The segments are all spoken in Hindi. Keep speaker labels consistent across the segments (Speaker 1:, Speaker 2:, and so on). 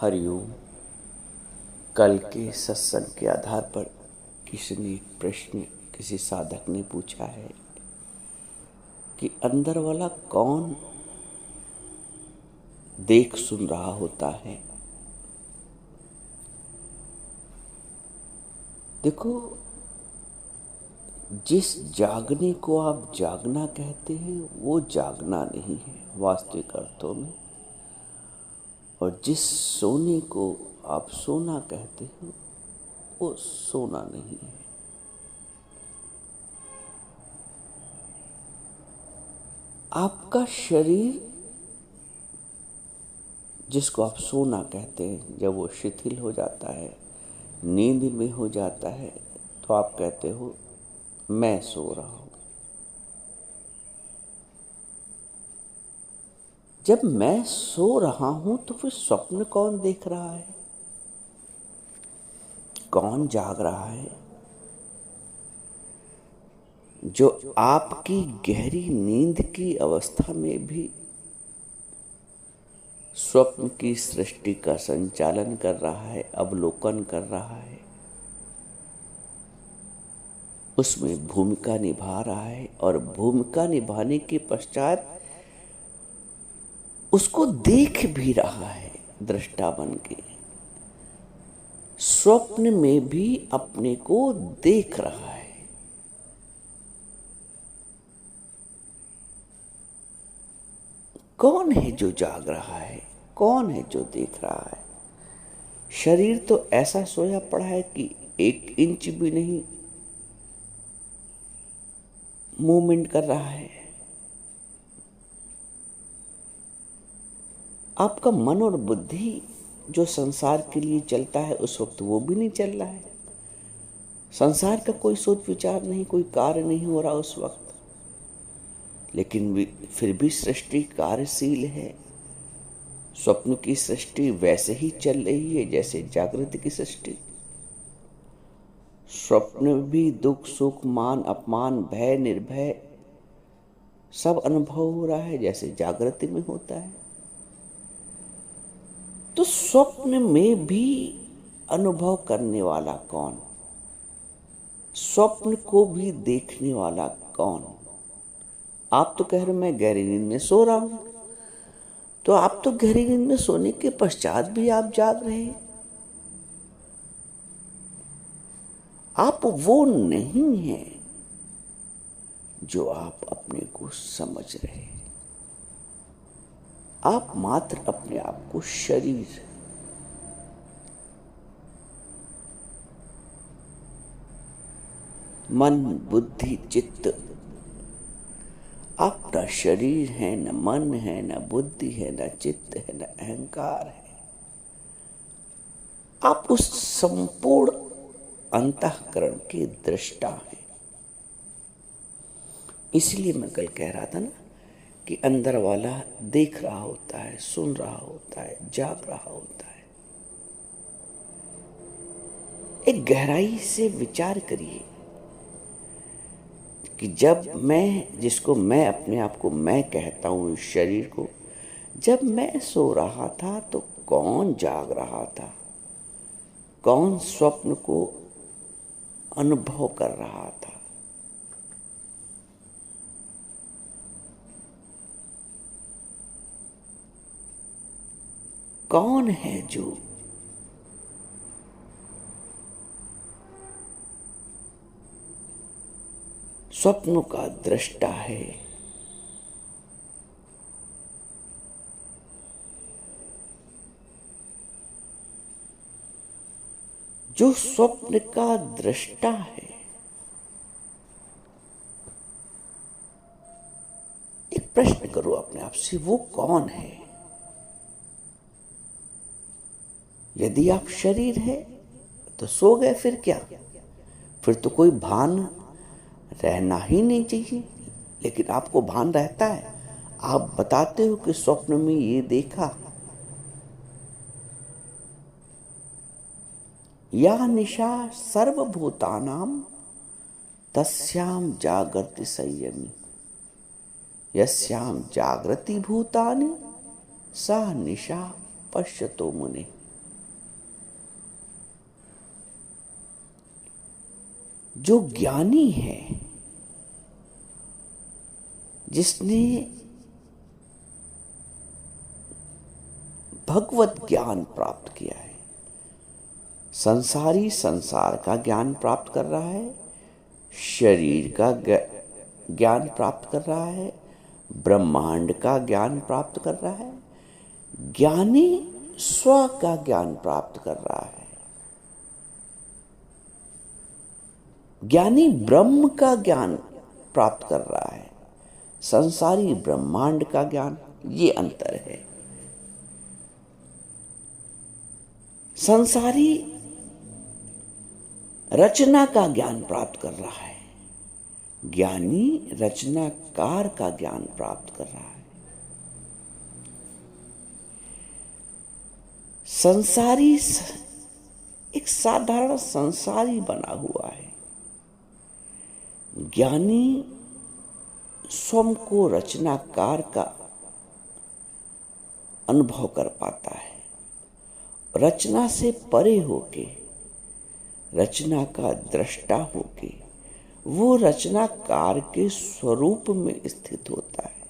Speaker 1: हरिओम। कल के सत्संग के आधार पर किसी ने एक प्रश्न किसी साधक ने पूछा है कि अंदर वाला कौन देख सुन रहा होता है। देखो, जिस जागने को आप जागना कहते हैं वो जागना नहीं है वास्तविक अर्थों में, और जिस सोने को आप सोना कहते हो वो सोना नहीं है। आपका शरीर जिसको आप सोना कहते हैं, जब वो शिथिल हो जाता है, नींद में हो जाता है, तो आप कहते हो मैं सो रहा हूं। जब मैं सो रहा हूं तो फिर स्वप्न कौन देख रहा है, कौन जाग रहा है? जो आपकी गहरी नींद की अवस्था में भी स्वप्न की सृष्टि का संचालन कर रहा है, अवलोकन कर रहा है, उसमें भूमिका निभा रहा है, और भूमिका निभाने के पश्चात उसको देख भी रहा है दृष्टा बन के। स्वप्न में भी अपने को देख रहा है। कौन है जो जाग रहा है, कौन है जो देख रहा है? शरीर तो ऐसा सोया पड़ा है कि 1 इंच भी नहीं मूवमेंट कर रहा है। आपका मन और बुद्धि जो संसार के लिए चलता है उस वक्त वो भी नहीं चल रहा है। संसार का कोई सोच विचार नहीं, कोई कार्य नहीं हो रहा उस वक्त, लेकिन फिर भी सृष्टि कार्यशील है। स्वप्न की सृष्टि वैसे ही चल रही है जैसे जागृत की सृष्टि। स्वप्न में भी दुख सुख मान अपमान भय निर्भय सब अनुभव हो रहा है जैसे जागृति में होता है। तो स्वप्न में भी अनुभव करने वाला कौन, स्वप्न को भी देखने वाला कौन? आप तो कह रहे मैं गहरी नींद में सो रहा हूं, तो आप तो गहरी नींद में सोने के पश्चात भी आप जाग रहे हैं। आप वो नहीं हैं जो आप अपने को समझ रहे हैं। आप मात्र अपने आप को शरीर, मन बुद्धि चित्त, आप न शरीर है, न मन है, न बुद्धि है, न चित्त है, न अहंकार है। आप उस संपूर्ण अंतःकरण के दृष्टा हैं। इसलिए मैं कल कह रहा था ना कि अंदर वाला देख रहा होता है, सुन रहा होता है, जाग रहा होता है। एक गहराई से विचार करिए कि जब मैं, जिसको मैं अपने आप को मैं कहता हूं, इस शरीर को, जब मैं सो रहा था तो कौन जाग रहा था, कौन स्वप्न को अनुभव कर रहा था? कौन है जो स्वप्नों का दृष्टा है? जो स्वप्न का दृष्टा है, एक प्रश्न करो अपने आप से, वो कौन है? यदि आप शरीर है तो सो गए, फिर क्या? फिर तो कोई भान रहना ही नहीं चाहिए, लेकिन आपको भान रहता है। आप बताते हो कि स्वप्न में ये देखा। या निशा सर्वभूतानां तस्याम जागृति संयमी, यस्याम जागृति भूतानि सा निशा पश्यतो मुने। जो ज्ञानी है, जिसने भगवत ज्ञान प्राप्त किया है, संसारी संसार का ज्ञान प्राप्त कर रहा है, शरीर का ज्ञान प्राप्त कर रहा है, ब्रह्मांड का ज्ञान प्राप्त कर रहा है, ज्ञानी स्व का ज्ञान प्राप्त कर रहा है, ज्ञानी ब्रह्म का ज्ञान प्राप्त कर रहा है, संसारी ब्रह्मांड का ज्ञान। ये अंतर है। संसारी रचना का ज्ञान प्राप्त कर रहा है, ज्ञानी रचनाकार का ज्ञान प्राप्त कर रहा है। संसारी एक साधारण संसारी बना हुआ है, ज्ञानी स्वयं को रचनाकार का अनुभव कर पाता है, रचना से परे होके, रचना का दृष्टा होके वो रचनाकार के स्वरूप में स्थित होता है।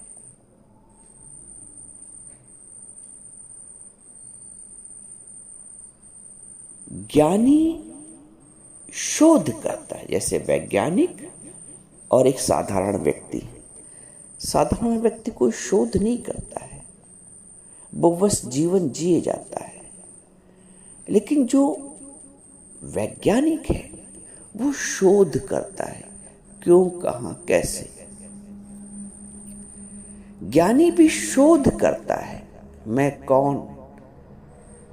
Speaker 1: ज्ञानी शोध करता है, जैसे वैज्ञानिक और एक साधारण व्यक्ति। साधारण व्यक्ति कोई शोध नहीं करता है, वो बस जीवन जिए जाता है। लेकिन जो वैज्ञानिक है वो शोध करता है, क्यों, कहां, कैसे। ज्ञानी भी शोध करता है, मैं कौन,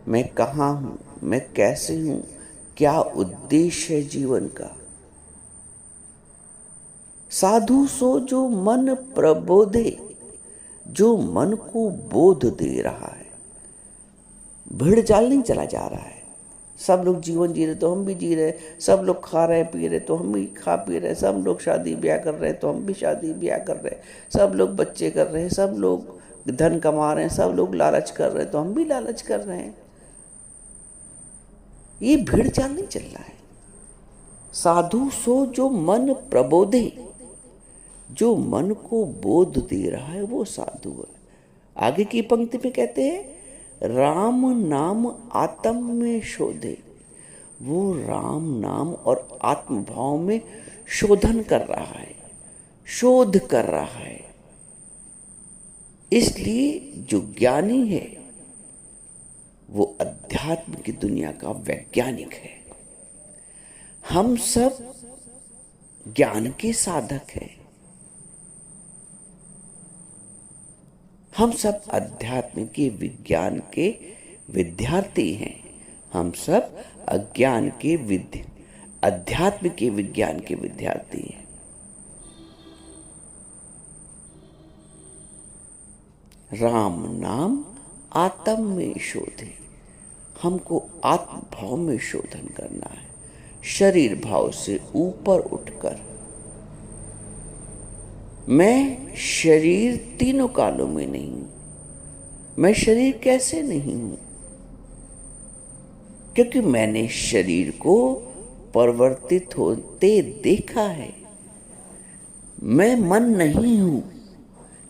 Speaker 1: मैं कहां हूं, मैं कैसे हूं, क्या उद्देश्य है जीवन का। साधु सो जो मन प्रबोधे, जो मन को बोध दे रहा है। भीड़ चाल नहीं चला जा रहा है। सब लोग जीवन जी रहे तो हम भी जी रहे, सब लोग खा रहे पी रहे तो हम भी खा पी रहे, सब लोग शादी ब्याह कर रहे तो हम भी शादी ब्याह कर रहे, सब लोग बच्चे कर रहे हैं, सब लोग धन कमा रहे हैं, सब लोग लालच कर रहे हैं तो हम भी लालच कर रहे हैं। ये भीड़ चाल नहीं चल रहा है। साधु सो जो मन प्रबोधे, जो मन को बोध दे रहा है वो साधु है। आगे की पंक्ति में कहते हैं राम नाम आत्म में शोधे, वो राम नाम और आत्म भाव में शोधन कर रहा है, शोध कर रहा है। इसलिए जो ज्ञानी है वो अध्यात्म की दुनिया का वैज्ञानिक है। हम सब ज्ञान के साधक हैं, हम सब अध्यात्म के विज्ञान के विद्यार्थी हैं। हम सब अज्ञान के अध्यात्म के विज्ञान के विद्यार्थी हैं। राम नाम आत्म में शोधे, हमको आत्म भाव में शोधन करना है, शरीर भाव से ऊपर उठकर। मैं शरीर तीनों कालों में नहीं हूं। मैं शरीर कैसे नहीं हूं? क्योंकि मैंने शरीर को परिवर्तित होते देखा है। मैं मन नहीं हूं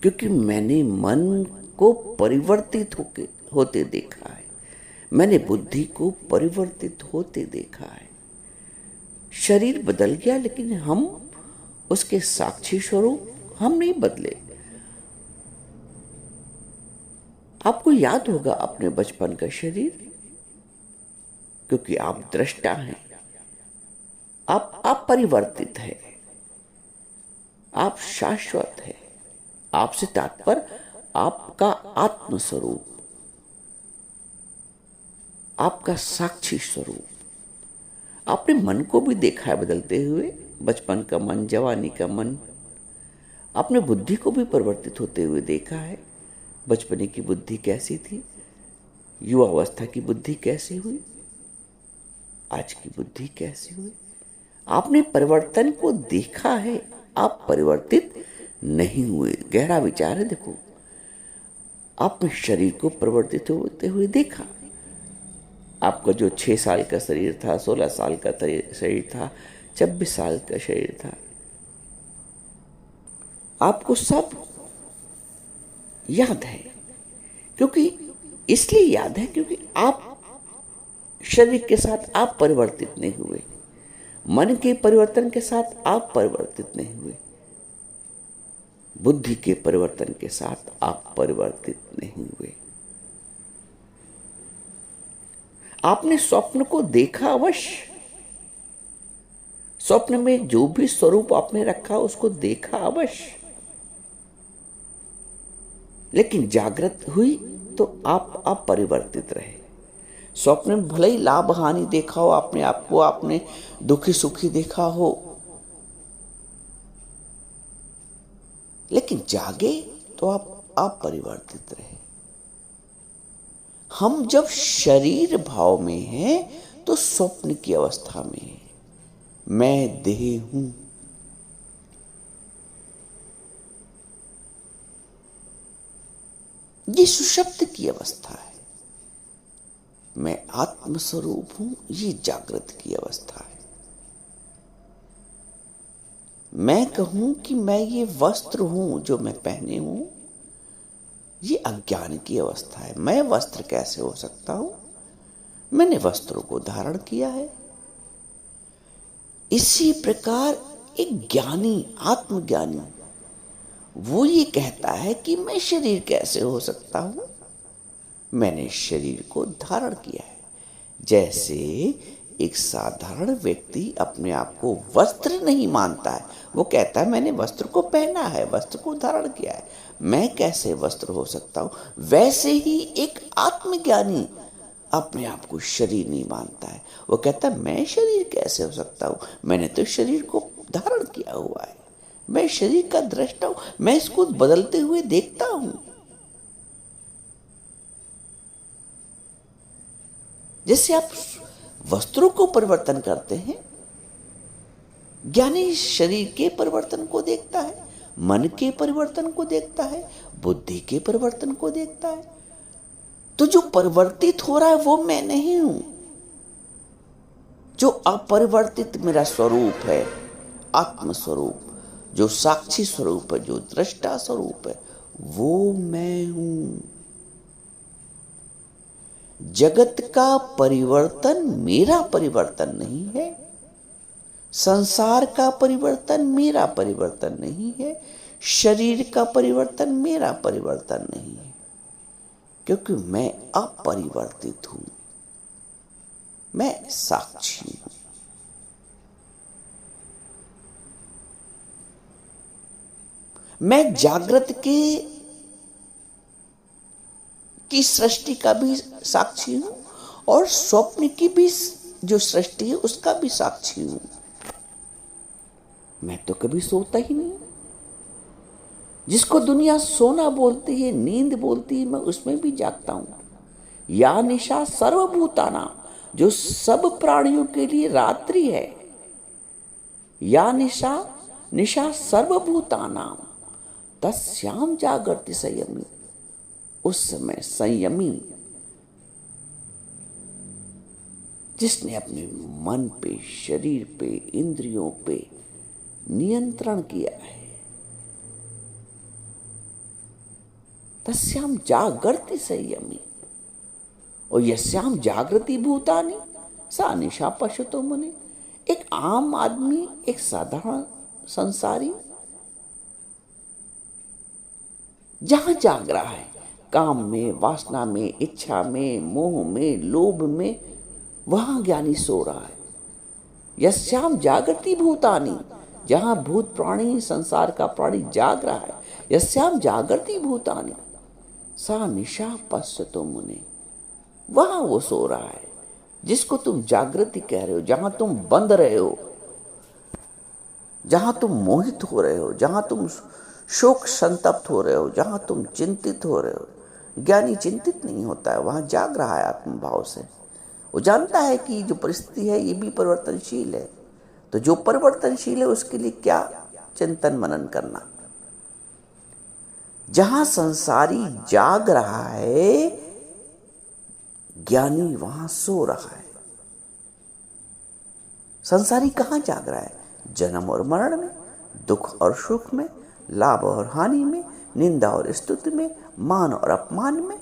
Speaker 1: क्योंकि मैंने मन को परिवर्तित होते देखा है। मैंने बुद्धि को परिवर्तित होते देखा है। शरीर बदल गया लेकिन हम उसके साक्षी स्वरूप हम नहीं बदले। आपको याद होगा अपने बचपन का शरीर, क्योंकि आप दृष्टा हैं, आप अपरिवर्तित हैं, आप शाश्वत हैं। आपसे तात्पर्य आपका आत्म स्वरूप, आपका साक्षी स्वरूप। आपने मन को भी देखा है बदलते हुए, बचपन का मन, जवानी का मन। आपने बुद्धि को भी परिवर्तित होते हुए देखा है। बचपने की बुद्धि कैसी थी, युवावस्था की बुद्धि कैसी हुई, आज की बुद्धि कैसी हुई। आपने परिवर्तन को देखा है, आप परिवर्तित नहीं हुए। गहरा विचार है। देखो, आपने शरीर को परिवर्तित होते हुए देखा। आपका जो 6 साल का शरीर था, 16 साल का शरीर था, 26 साल का शरीर था। आपको सब याद है, क्योंकि इसलिए याद है क्योंकि आप शरीर के साथ आप परिवर्तित नहीं हुए, मन के परिवर्तन के साथ आप परिवर्तित नहीं हुए, बुद्धि के परिवर्तन के साथ आप परिवर्तित नहीं हुए। आपने स्वप्न को देखा अवश्य, स्वप्न में जो भी स्वरूप आपने रखा उसको देखा अवश्य, लेकिन जागृत हुई तो आप अपरिवर्तित रहे। स्वप्न में भले ही लाभ हानि देखा हो आपने, आपको आपने दुखी सुखी देखा हो, लेकिन जागे तो आप अपरिवर्तित रहे। हम जब शरीर भाव में हैं तो स्वप्न की अवस्था में है, मैं देह हूं। ये सुषुप्त की अवस्था है। मैं आत्मस्वरूप हूं, ये जागृत की अवस्था है। मैं कहूं कि मैं ये वस्त्र हूं जो मैं पहने हूं, ये अज्ञान की अवस्था है। मैं वस्त्र कैसे हो सकता हूं? मैंने वस्त्रों को धारण किया है। इसी प्रकार एक ज्ञानी, आत्मज्ञानी, वो ये कहता है कि मैं शरीर कैसे हो सकता हूं? मैंने शरीर को धारण किया है। जैसे एक साधारण व्यक्ति अपने आप को वस्त्र नहीं मानता है, वो कहता है मैंने वस्त्र को पहना है, वस्त्र को धारण किया है, मैं कैसे वस्त्र हो सकता हूं? वैसे ही एक आत्मज्ञानी अपने आप को शरीर नहीं मानता है, वो कहता है मैं शरीर कैसे हो सकता हूं? मैंने तो शरीर को धारण किया हुआ है, मैं शरीर का दृष्टा हूं, मैं इसको बदलते हुए देखता हूं। जैसे आप वस्त्रों को परिवर्तन करते हैं, ज्ञानी शरीर के परिवर्तन को देखता है, मन के परिवर्तन को देखता है, बुद्धि के परिवर्तन को देखता है। तो जो परिवर्तित हो रहा है वो मैं नहीं हूं। जो अपरिवर्तित मेरा स्वरूप है, आत्मस्वरूप, जो साक्षी स्वरूप है, जो दृष्टा स्वरूप है, वो मैं हूं। जगत का परिवर्तन मेरा परिवर्तन नहीं है, संसार का परिवर्तन मेरा परिवर्तन नहीं है, शरीर का परिवर्तन मेरा परिवर्तन नहीं है, क्योंकि मैं अपरिवर्तित हूं, मैं साक्षी हूं। मैं जागृत की सृष्टि का भी साक्षी हूं और स्वप्न की भी जो सृष्टि है उसका भी साक्षी हूं। मैं तो कभी सोता ही नहीं। जिसको दुनिया सोना बोलती है, नींद बोलती है, मैं उसमें भी जागता हूं। या निशा सर्वभूताना, जो सब प्राणियों के लिए रात्रि है। या निशा सर्वभूतानाम तस्याम जागृति संयमी, उस समय संयमी जिसने अपने मन पे, शरीर पे, इंद्रियों पे नियंत्रण किया है, तस्याम जागृति संयमी। और यस्याम जागृति भूतानि सा निशा पश्यतो मुने। एक आम आदमी, एक साधारण संसारी जहां जाग रहा है, काम में, वासना में, इच्छा में, मोह में, लोभ में, वहां ज्ञानी सो रहा है। यस्याम जागृति भूतानि, जहां भूत प्राणी, संसार का प्राणी जाग रहा है, यस्याम जागृति भूतानि सा निशा पश्यतो मुने, वहां वो सो रहा है जिसको तुम जागृति कह रहे हो। जहां तुम बंध रहे हो, जहां तुम मोहित हो रहे हो, जहां तुम शोक संतप्त हो रहे हो, जहां तुम चिंतित हो रहे हो, ज्ञानी चिंतित नहीं होता है, वहां जाग रहा है आत्मभाव से। वो जानता है कि जो परिस्थिति है ये भी परिवर्तनशील है, तो जो परिवर्तनशील है उसके लिए क्या चिंतन मनन करना। जहां संसारी जाग रहा है, ज्ञानी वहां सो रहा है। संसारी कहाँ जाग रहा है? जन्म और मरण में, दुख और सुख में, लाभ और हानि में, निंदा और स्तुति में, मान और अपमान में।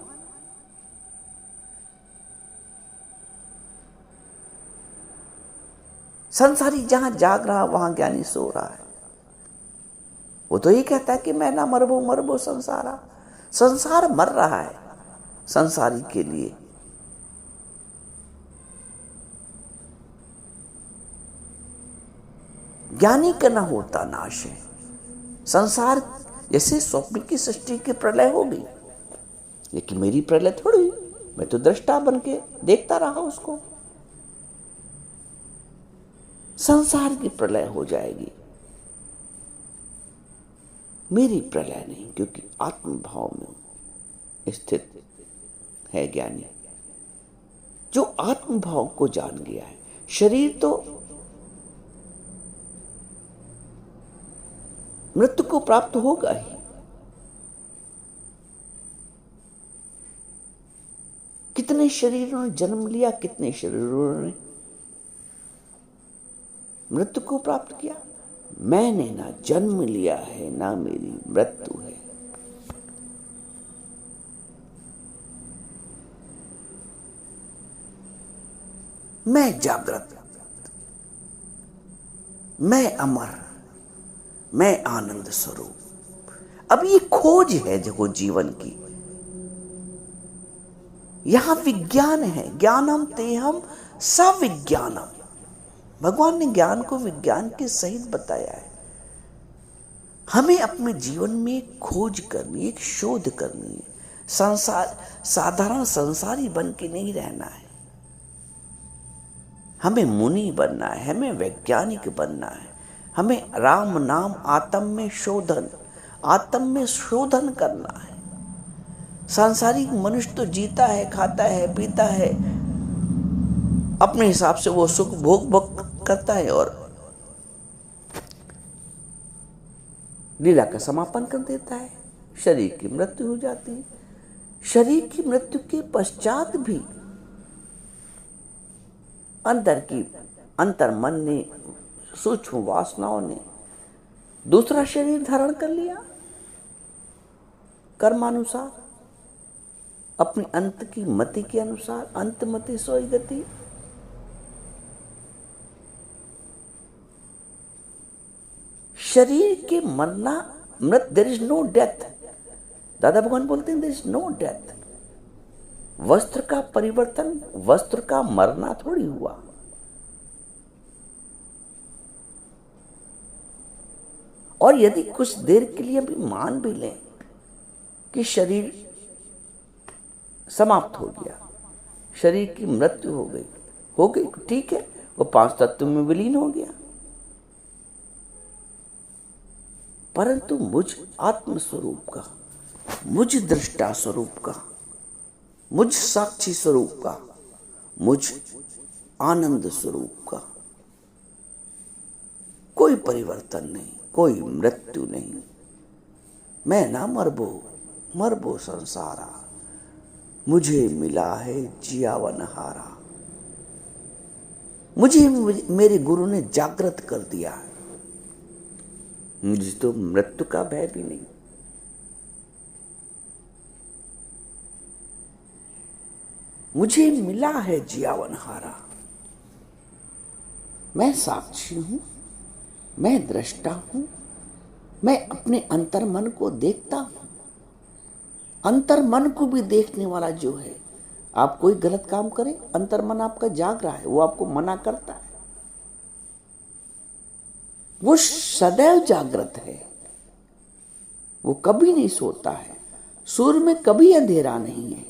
Speaker 1: संसारी जहां जाग रहा वहां ज्ञानी सो रहा है। वो तो ये कहता है कि मैं ना मरबो मरबो संसारा। संसार मर रहा है संसारी के लिए। ज्ञानी का ना होता नाश है। संसार जैसे स्वप्न की सृष्टि की प्रलय हो गई, लेकिन मेरी प्रलय थोड़ी, मैं तो दृष्टा बन के देखता रहा उसको। संसार की प्रलय हो जाएगी, मेरी प्रलय नहीं, क्योंकि आत्म भाव में स्थित है ज्ञानी, जो आत्म भाव को जान गया है। शरीर तो मृत्यु को प्राप्त होगा ही। कितने शरीरों ने जन्म लिया, कितने शरीरों ने मृत्यु को प्राप्त किया। मैंने ना जन्म लिया है, ना मेरी मृत्यु है। मैं जागृत, मैं अमर, मैं आनंद स्वरूप। अब ये खोज है जो जीवन की। यहां विज्ञान है, ज्ञानम तेहम सविज्ञानम। भगवान ने ज्ञान को विज्ञान के सहित बताया है। हमें अपने जीवन में एक खोज करनी, एक शोध करनी है। संसार साधारण संसारी बन के नहीं रहना है, हमें मुनि बनना है, हमें वैज्ञानिक बनना है। हमें राम नाम आत्म में शोधन, आत्म में शोधन करना है। सांसारिक मनुष्य तो जीता है, खाता है, पीता है, अपने हिसाब से वो सुख भोग करता है और लीला का समापन कर देता है। शरीर की मृत्यु हो जाती है। शरीर की मृत्यु के पश्चात भी अंतर मन ने, सूक्ष्म वासनाओं ने दूसरा शरीर धारण कर लिया कर्मानुसार, अपनी अंत की मति के अनुसार। अंत मति सोई गति। शरीर के मरना, देयर इज नो डेथ। दादा भगवान बोलते हैं देयर इज नो डेथ। वस्त्र का परिवर्तन, वस्त्र का मरना थोड़ी हुआ। और यदि कुछ देर के लिए भी मान भी लें कि शरीर समाप्त हो गया, शरीर की मृत्यु हो गई, ठीक है, वो 5 तत्व में विलीन हो गया, परंतु मुझ आत्म स्वरूप का, मुझ दृष्टा स्वरूप का, मुझ साक्षी स्वरूप का, मुझ आनंद स्वरूप का कोई परिवर्तन नहीं, कोई मृत्यु नहीं। मैं ना मरबो संसारा, मुझे मिला है जियावन हारा। मुझे मेरे गुरु ने जागृत कर दिया है। मुझे तो मृत्यु का भय भी नहीं। मुझे मिला है जियावन हारा। मैं साक्षी हूं, मैं दृष्टा हूं, मैं अपने अंतर मन को देखता हूं। अंतर मन को भी देखने वाला जो है, आप कोई गलत काम करें, अंतर मन आपका जाग रहा है, वो आपको मना करता है। वो सदैव जागृत है, वो कभी नहीं सोता है। सूर्य में कभी अंधेरा नहीं है।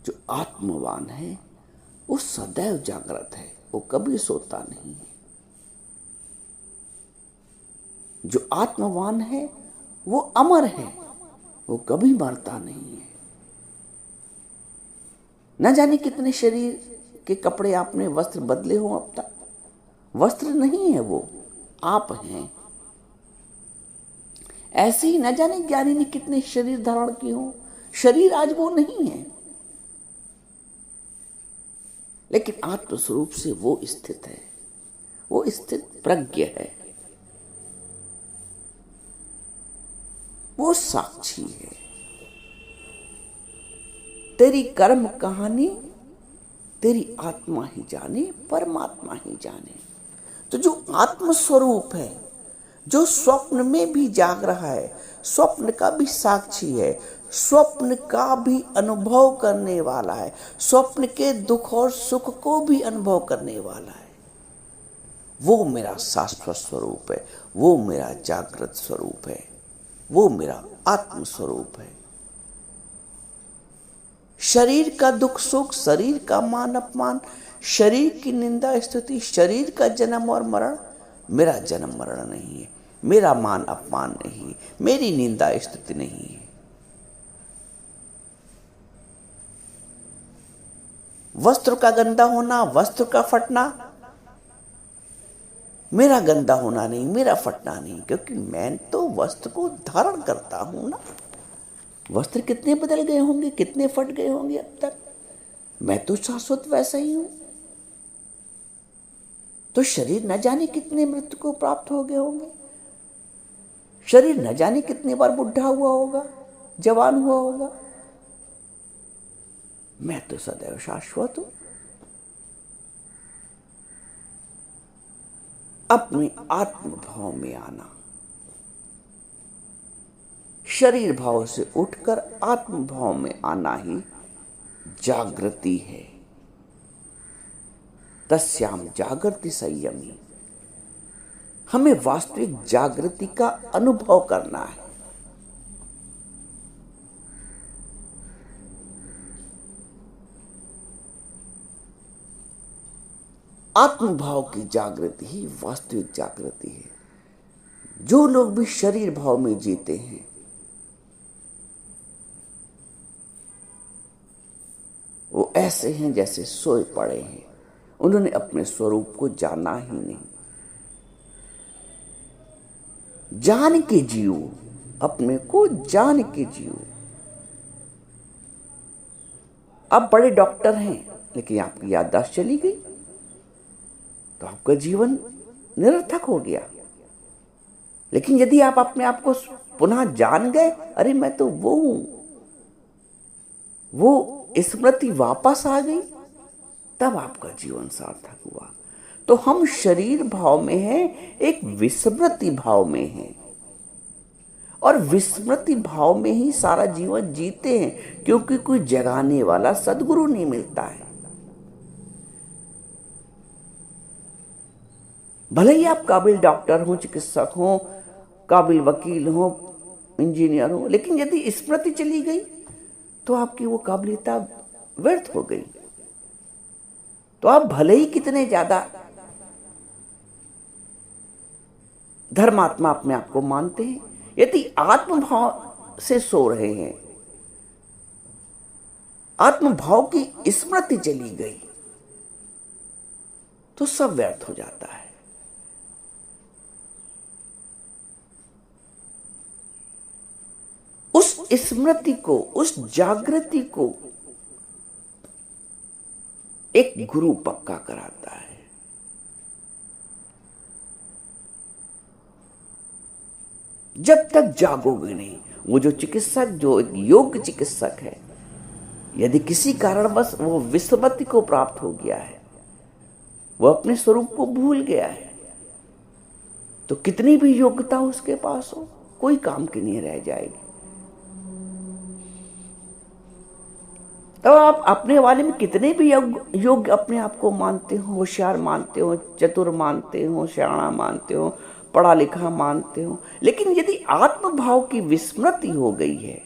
Speaker 1: जो आत्मवान है वो सदैव जागृत है, वो कभी सोता नहीं है। जो आत्मवान है वो अमर है, वो कभी मरता नहीं है। न जाने कितने शरीर के कपड़े आपने वस्त्र बदले हो अब तक। वस्त्र नहीं है वो, आप हैं। ऐसे ही न जाने ज्ञानी ने कितने शरीर धारण किए हो, शरीर आज वो नहीं है। लेकिन आत्मस्वरूप से वो स्थित है, वो स्थित प्रज्ञ है, वो साक्षी है। तेरी कर्म कहानी तेरी आत्मा ही जाने, परमात्मा ही जाने। तो जो आत्मस्वरूप है, जो स्वप्न में भी जाग रहा है, स्वप्न का भी साक्षी है, स्वप्न का भी अनुभव करने वाला है, स्वप्न के दुख और सुख को भी अनुभव करने वाला है, वो मेरा शाश्वत स्वरूप है, वो मेरा जागृत स्वरूप है, वो मेरा आत्म स्वरूप है। शरीर का दुख सुख, शरीर का मान अपमान, शरीर की निंदा स्तुति, शरीर का जन्म और मरण मेरा जन्म मरण नहीं है, मेरा मान अपमान नहीं है, मेरी निंदा स्तुति नहीं है। वस्त्र का गंदा होना, वस्त्र का फटना मेरा गंदा होना नहीं, मेरा फटना नहीं, क्योंकि मैं तो वस्त्र को धारण करता हूं ना। वस्त्र कितने बदल गए होंगे, कितने फट गए होंगे अब तक, मैं तो शाश्वत वैसा ही हूं। तो शरीर न जाने कितने मृत्यु को प्राप्त हो गए होंगे, शरीर न जाने कितने बार बुढ़ा हुआ होगा, जवान हुआ होगा, मैं तो सदैव शाश्वत हूं। अपने आत्म भाव में आना, शरीर भाव से उठकर आत्म भाव में आना ही जागृति है। तस्याम जागृति संयमी, हमें वास्तविक जागृति का अनुभव करना है। आत्मभाव की जागृति ही वास्तविक जागृति है। जो लोग भी शरीर भाव में जीते हैं, वो ऐसे हैं जैसे सोए पड़े हैं, उन्होंने अपने स्वरूप को जाना ही नहीं। जान के जियो, अपने को जान के जियो। आप बड़े डॉक्टर हैं, लेकिन आपकी याददाश्त चली गई तो आपका जीवन निरर्थक हो गया। लेकिन यदि आप अपने आप को पुनः जान गए, अरे मैं तो वो हूं, वो स्मृति वापस आ गई, तब आपका जीवन सार्थक हुआ। तो हम शरीर भाव में हैं, एक विस्मृति भाव में हैं, और विस्मृति भाव में ही सारा जीवन जीते हैं, क्योंकि कोई जगाने वाला सद्गुरु नहीं मिलता है। भले ही आप काबिल डॉक्टर हो, चिकित्सक हो, काबिल वकील हो, इंजीनियर हो, लेकिन यदि स्मृति चली गई तो आपकी वो काबिलियता व्यर्थ हो गई। तो आप भले ही कितने ज्यादा धर्मात्मा अपने आप को मानते हैं, यदि आत्मभाव से सो रहे हैं, आत्मभाव की स्मृति चली गई तो सब व्यर्थ हो जाता है। उस स्मृति को, उस जागृति को एक गुरु पक्का कराता है। जब तक जागोगे नहीं, वो जो चिकित्सक, जो योग चिकित्सक है, यदि किसी कारणवश वो विस्मृति को प्राप्त हो गया है, वो अपने स्वरूप को भूल गया है, तो कितनी भी योग्यता उसके पास हो, कोई काम की नहीं रह जाएगी। तो आप अपने वाले में कितने भी योग्य अपने आप को मानते हो, होशियार मानते हो, चतुर मानते हो, शराणा मानते हो, पढ़ा लिखा मानते हो, लेकिन यदि आत्मभाव की विस्मृति हो गई है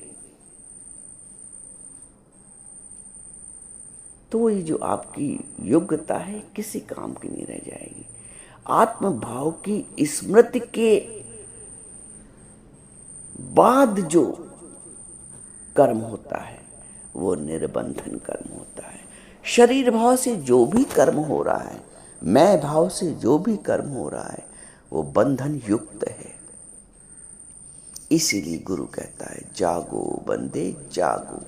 Speaker 1: तो ये जो आपकी योग्यता है किसी काम की नहीं रह जाएगी। आत्मभाव की स्मृति के बाद जो कर्म होता है वो निर्बंधन कर्म होता है। शरीर भाव से जो भी कर्म हो रहा है, मैं भाव से जो भी कर्म हो रहा है, वो बंधन युक्त है। इसीलिए गुरु कहता है, जागो बंदे जागो।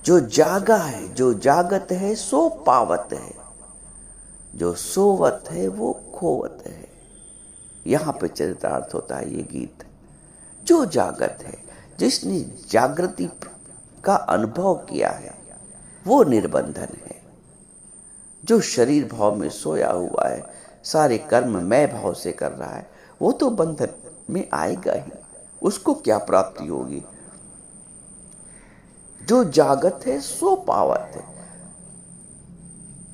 Speaker 1: जो जागा है, जो जागत है सो पावत है, जो सोवत है वो खोवत है। यहां पे चरितार्थ होता है ये गीत। जो जागत है, जिसने जागृति का अनुभव किया है वो निर्बंधन है। जो शरीर भाव में सोया हुआ है, सारे कर्म मैं भाव से कर रहा है, वो तो बंधन में आएगा ही। उसको क्या प्राप्ति होगी? जो जागत है सो पावत है,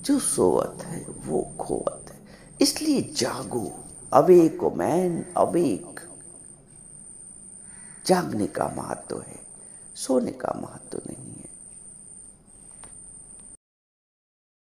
Speaker 1: जो सोवत है वो खोवत है। इसलिए जागो, अवेक मैन अवेक। जागने का महत्व है, सोने का महत्व नहीं।